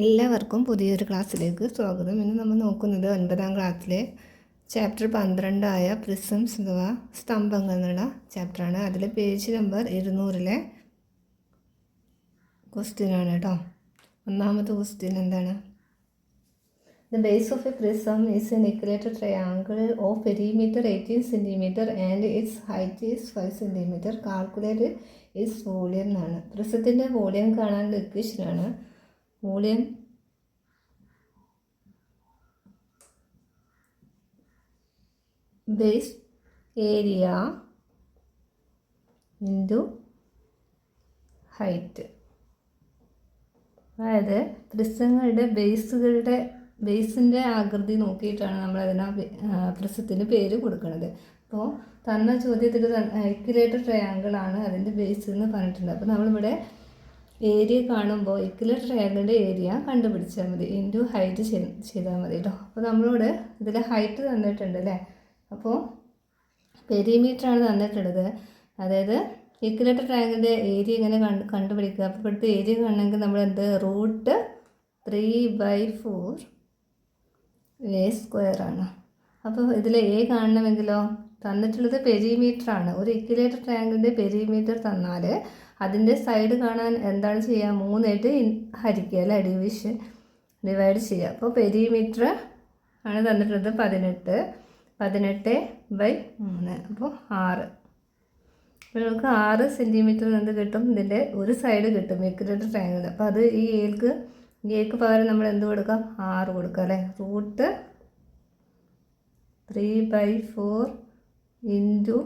എല്ലാവർക്കും പുതിയൊരു ക്ലാസ്സിലേക്ക് സ്വാഗതം. ഇന്ന് നമ്മൾ നോക്കുന്നത് 9ാം ക്ലാസ്സിലെ ചാപ്റ്റർ 12 പ്രിസംസ് അഥവാ സ്തംഭങ്ങൾ എന്നുള്ള ചാപ്റ്ററാണ്. അതിലെ പേജ് നമ്പർ 200 ക്വസ്റ്റ്യനാണ് കേട്ടോ. ഒന്നാമത്തെ ക്വസ്റ്റ്യൻ എന്താണ്? The base of a prism is an equilateral triangle of perimeter 18 cm and its height is 5 cm. Calculate its volume എന്നാണ്. പ്രിസത്തിൻ്റെ വോളിയം കാണാനുള്ള ഇക്വേഷനാണ്. Volume base area into height. അതായത് പ്രിസങ്ങളുടെ ബേസിൻ്റെ ആകൃതി നോക്കിയിട്ടാണ് നമ്മൾ പ്രിസത്തിന് പേര് കൊടുക്കുന്നത്. അപ്പോൾ തന്ന ചോദ്യത്തിൽ ഇക്വിലേറ്റർ ട്രയാങ്കിൾ ആണ് അതിൻ്റെ ബേസ് എന്ന് പറഞ്ഞിട്ടുണ്ട്. അപ്പോൾ നമ്മളിവിടെ ഏരിയ കാണുമ്പോൾ ഇക്വിലേറ്റർ ട്രയാങ്കിളിൻ്റെ ഏരിയ കണ്ടുപിടിച്ചാൽ മതി, ഇൻറ്റു ഹൈറ്റ് ചെയ്താൽ മതി കേട്ടോ. അപ്പോൾ നമ്മളോട് ഇതിൽ ഹൈറ്റ് തന്നിട്ടുണ്ട് അല്ലേ. അപ്പോൾ പെരിമീറ്ററാണ് തന്നിട്ടുള്ളത്. അതായത് ഇക്വിലേറ്റർ ട്രയാങ്കിളിൻ്റെ ഏരിയ ഇങ്ങനെ കണ്ടുപിടിക്കുക. അപ്പോൾ ഇവിടുത്തെ ഏരിയ കാണണമെങ്കിൽ നമ്മൾ റൂട്ട് 3/4 A² ആണ്. അപ്പോൾ ഇതിൽ എ കാണണമെങ്കിലോ തന്നിട്ടുള്ളത് പെരിമീറ്ററാണ്. ഒരു ഇക്വിലേറ്റർ ട്രയാങ്കിളിൻ്റെ പെരിമീറ്റർ തന്നാൽ അതിൻ്റെ സൈഡ് കാണാൻ എന്താണ് ചെയ്യുക? 3 ഹരിക്കുക അല്ലേ, ഡിവൈഡ് ചെയ്യുക. അപ്പോൾ പെരിമീറ്റർ ആണ് തന്നിട്ടുള്ളത് 18/3, അപ്പോൾ 6. അപ്പോൾ നമുക്ക് 6 സെൻറ്റിമീറ്റർ എന്ത് കിട്ടും? ഇതിൻ്റെ ഒരു സൈഡ് കിട്ടും ഇക്വിലേറ്റർ ട്രയാങ്കിൾ. അപ്പോൾ അത് ഈ എക്ക് പകരം നമ്മൾ എന്ത് കൊടുക്കാം? 6 കൊടുക്കാം അല്ലേ. റൂട്ട് 3/4 ഇൻറ്റു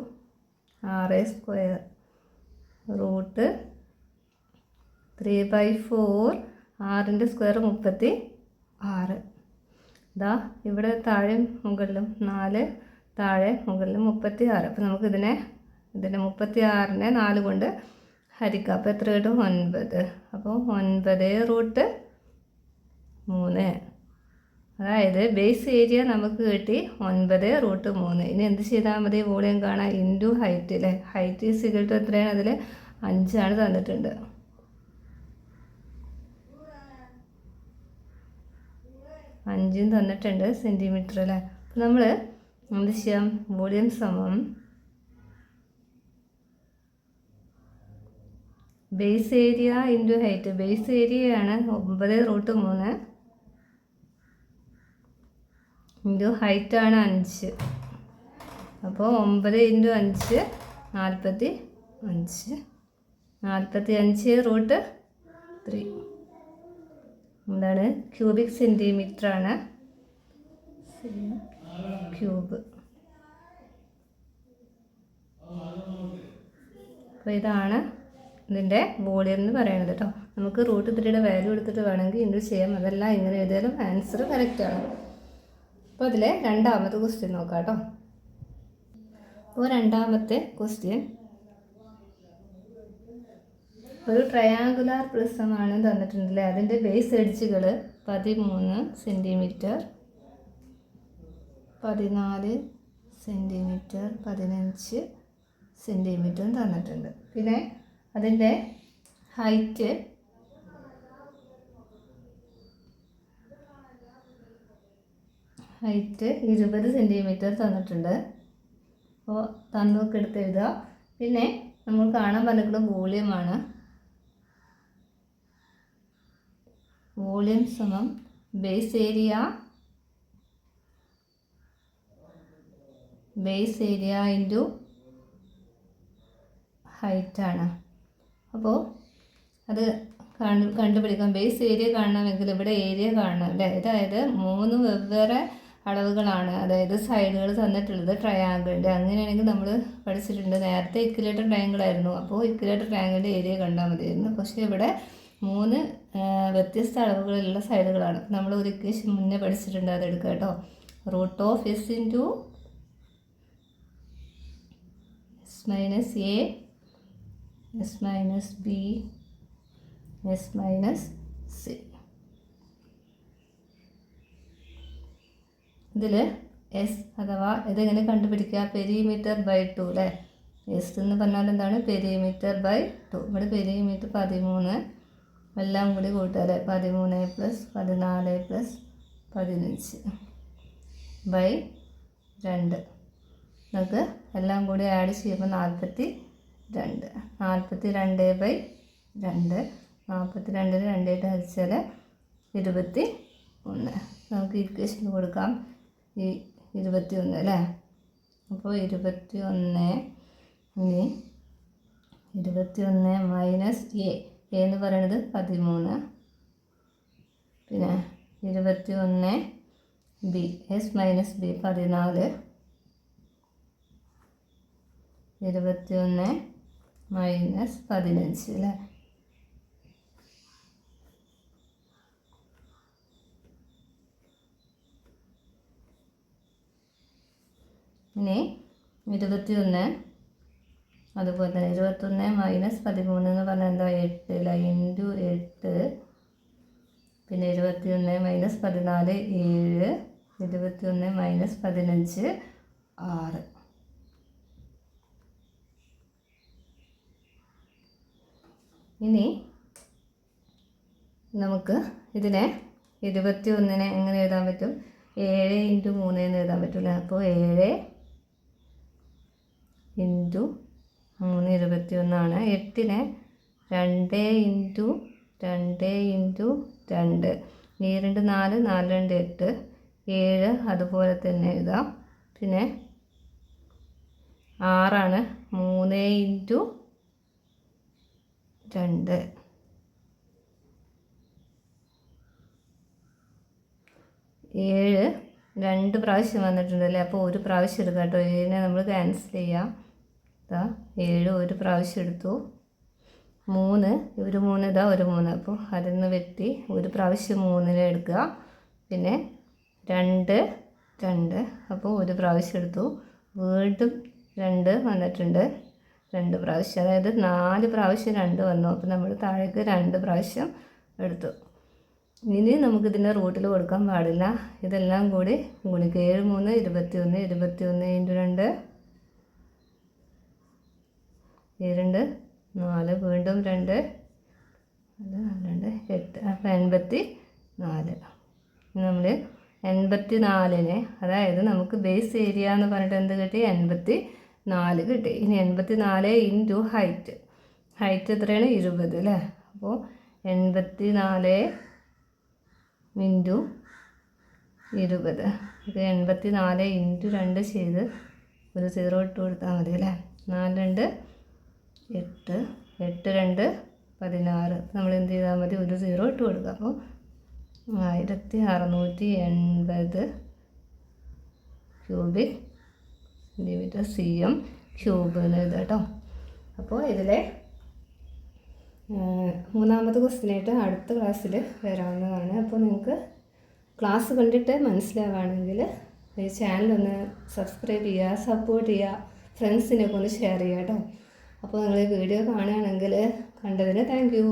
6² റൂട്ട് 3/4 6ൻ്റെ സ്ക്വയർ 36. ഇതാ ഇവിടെ താഴെ മുകളിലും 4 താഴെ മുകളിലും 36. അപ്പോൾ നമുക്ക് ഇതിൻ്റെ 36നെ 4 കൊണ്ട് ഹരിക്കാം. അപ്പോൾ എത്ര കിട്ടും? 9. അപ്പോൾ 9 റൂട്ട് 3. അതായത് ബേസ് ഏരിയ നമുക്ക് കിട്ടി 9 റൂട്ട് 3. ഇനി എന്ത് ചെയ്താൽ മതി? വോളിയം കാണാൻ ഇൻറ്റു ഹൈറ്റ് അല്ലേ. ഹൈറ്റ് ഈസ് ഈക്വൽ ടു എത്രയാണ്? അതിൽ 5 തന്നിട്ടുണ്ട്. അഞ്ചും തന്നിട്ടുണ്ട് സെൻറ്റിമീറ്റർ അല്ലേ. അപ്പോൾ നമ്മൾ എന്ത് ചെയ്യാം? വോളിയം സമം base area into height. Base ഏരിയയാണ് 9 റൂട്ട് 3 ഇൻറ്റു ഹൈറ്റാണ് 5. അപ്പോൾ 9 ഇൻറ്റു 5 45. 45 റൂട്ട് 3 എന്താണ്? ക്യൂബിക് സെൻറ്റിമീറ്ററാണ്. ക്യൂബ്. അപ്പോൾ ഇതാണ് ഇതിൻ്റെ വോളിയം എന്ന് പറയുന്നത് കേട്ടോ. നമുക്ക് റൂട്ട് 3യുടെ വാല്യൂ എടുത്തിട്ട് വേണമെങ്കിൽ ഇൻറ്റു ചെയ്യാം. അതല്ല ഇങ്ങനെ എഴുതിയാലും ആൻസർ കറക്റ്റാണ്. അപ്പോൾ അതിലെ രണ്ടാമത്തെ ക്വസ്റ്റ്യൻ നോക്കാം കേട്ടോ. അപ്പോൾ രണ്ടാമത്തെ ക്വസ്റ്റ്യൻ ഒരു ട്രയാങ്കുലാർ പ്രിസമാണ് തന്നിട്ടുണ്ടല്ലേ. അതിൻ്റെ ബേസ് എഡ്ജുകൾ 13 സെൻറ്റിമീറ്റർ, 14 സെൻറ്റിമീറ്റർ, 15 സെൻറ്റിമീറ്ററും തന്നിട്ടുണ്ട്. പിന്നെ അതിൻ്റെ ഹൈറ്റ് 20 സെൻറ്റിമീറ്റർ തന്നിട്ടുണ്ട്. അപ്പോൾ തന്നൊക്കെ എടുത്ത് എഴുതുക. പിന്നെ നമ്മൾ കാണാൻ പറഞ്ഞിട്ടുള്ള വോളിയമാണ്. വോളിയം സമം ബേസ് ഏരിയ ഇൻറ്റു ഹൈറ്റാണ്. അപ്പോൾ അത് കണ്ടുപിടിക്കാം. ബേസ് ഏരിയ കാണണമെങ്കിൽ ഇവിടെ ഏരിയ കാണണം അല്ലേ. അതായത് 3 വെവ്വേറെ അളവുകളാണ്, അതായത് സൈഡുകൾ തന്നിട്ടുള്ളത് ട്രയാങ്കിളിൻ്റെ. അങ്ങനെയാണെങ്കിൽ നമ്മൾ പഠിച്ചിട്ടുണ്ട്. നേരത്തെ ഇക്വിലേറ്റർ ട്രയാങ്കിൾ ആയിരുന്നു. അപ്പോൾ ഇക്വിലേറ്റർ ട്രയാങ്കിളിൻ്റെ ഏരിയ കണ്ടാൽ മതിയായിരുന്നു. പക്ഷേ ഇവിടെ 3 വ്യത്യസ്ത അളവുകളിലുള്ള സൈഡുകളാണ്. നമ്മൾ ഒരു ഇക്വേഷൻ മുന്നേ പഠിച്ചിട്ടുണ്ട്, അതെടുക്കുക കേട്ടോ. Root of S into S minus A S minus B S minus C. ഇതിൽ എസ് അഥവാ ഇതെങ്ങനെ കണ്ടുപിടിക്കുക? പെരിമീറ്റർ ബൈ 2 അല്ലേ. എസ് എന്ന് പറഞ്ഞാൽ എന്താണ്? Perimeter by 2. ഇവിടെ പെരിമീറ്റർ 13 എല്ലാം കൂടി കൂട്ടുക 13 + 14 + 15 ബൈ 2. നമുക്ക് എല്ലാം കൂടി ആഡ് ചെയ്യുമ്പോൾ 42. 42 ബൈ 2. 42-ന് 2 ആയിട്ട് ഹരിച്ചാൽ 21. നമുക്ക് ഇക്വേഷൻ കൊടുക്കാം ഈ 21 അല്ലേ. അപ്പോൾ 21 ഇനി 21 മൈനസ് എ എന്ന് പറയുന്നത് 13. പിന്നെ 21 B S minus B 14. 21 minus 15 അല്ലേ. ഇനി 21 അതുപോലെ തന്നെ 21 മൈനസ് 13 എന്ന് പറഞ്ഞാൽ എന്താ 8 അല്ല ഇൻറ്റു 8. പിന്നെ 21 മൈനസ് 14 7. 21 മൈനസ് 15 6. ഇനി നമുക്ക് ഇതിനെ 21-നെ എങ്ങനെ എഴുതാൻ പറ്റും? 7 × 3 എന്ന് എഴുതാൻ പറ്റില്ല. അപ്പോൾ 7 × 3 21 ആണ്. 8-നെ 2 × 2 × 2. 2 4 4 2 8. 7 അതുപോലെ തന്നെ എഴുതാം. പിന്നെ 6 3 × 2. 7 2 പ്രാവശ്യം വന്നിട്ടുണ്ടല്ലേ. അപ്പോൾ ഒരു പ്രാവശ്യം എടുക്കാം കേട്ടോ. 7-നെ നമ്മൾ ക്യാൻസൽ ചെയ്യാം. 7 ഒരു പ്രാവശ്യം എടുത്തു. 3 ഒരു 3 ഒരു 3. അപ്പോൾ അതിൽ നിന്ന് വെട്ടി ഒരു പ്രാവശ്യം 3-നെ എടുക്കുക. പിന്നെ 2 2. അപ്പോൾ ഒരു പ്രാവശ്യം എടുത്തു. വീണ്ടും 2 വന്നിട്ടുണ്ട് 2 പ്രാവശ്യം. അതായത് 4 പ്രാവശ്യം 2 വന്നു. അപ്പോൾ നമ്മൾ താഴേക്ക് 2 പ്രാവശ്യം എടുത്തു. ഇനി നമുക്കിതിൻ്റെ റൂട്ടിൽ കൊടുക്കാൻ പാടില്ല. ഇതെല്ലാം കൂടി ഗുണിക്കുക. 7 3 21. 21 × 2 4. വീണ്ടും 2 2 8. അപ്പോൾ 84. നമ്മൾ 84-നെ അതായത് നമുക്ക് ബേസ് ഏരിയ എന്ന് പറഞ്ഞിട്ട് എന്ത് കിട്ടി? 84 കിട്ടി. ഇനി 84 × ഹൈറ്റ്. ഹൈറ്റ് എത്രയാണ്? 20 അല്ലേ. അപ്പോൾ 84 × 20. ഇത് 84 × 2 ചെയ്ത് ഒരു 0 ഇട്ട് കൊടുത്താൽ മതി അല്ലേ. 4 2 8. 8 2 16. നമ്മൾ എന്ത് ചെയ്താൽ മതി? ഒരു 0 ഇട്ട് കൊടുക്കുക. അപ്പോൾ 1680 ക്യൂബിക് സെൻറ്റിമീറ്റർ cm³ എന്ന് എഴുതാം കേട്ടോ. അപ്പോൾ ഇതിലെ 3-ാമത്തെ ക്വസ്റ്റ്യനായിട്ട് അടുത്ത ക്ലാസ്സിൽ വരാവുന്നതാണ്. അപ്പോൾ നിങ്ങൾക്ക് ക്ലാസ് കണ്ടിട്ട് മനസ്സിലാവുകയാണെങ്കിൽ ഈ ചാനലൊന്ന് സബ്സ്ക്രൈബ് ചെയ്യുക, സപ്പോർട്ട് ചെയ്യുക, ഫ്രണ്ട്സിനൊക്കെ ഒന്ന് ഷെയർ ചെയ്യുക കേട്ടോ. അപ്പോൾ നിങ്ങൾ ഈ വീഡിയോ കാണുകയാണെങ്കിൽ കണ്ടതിന് താങ്ക് യു.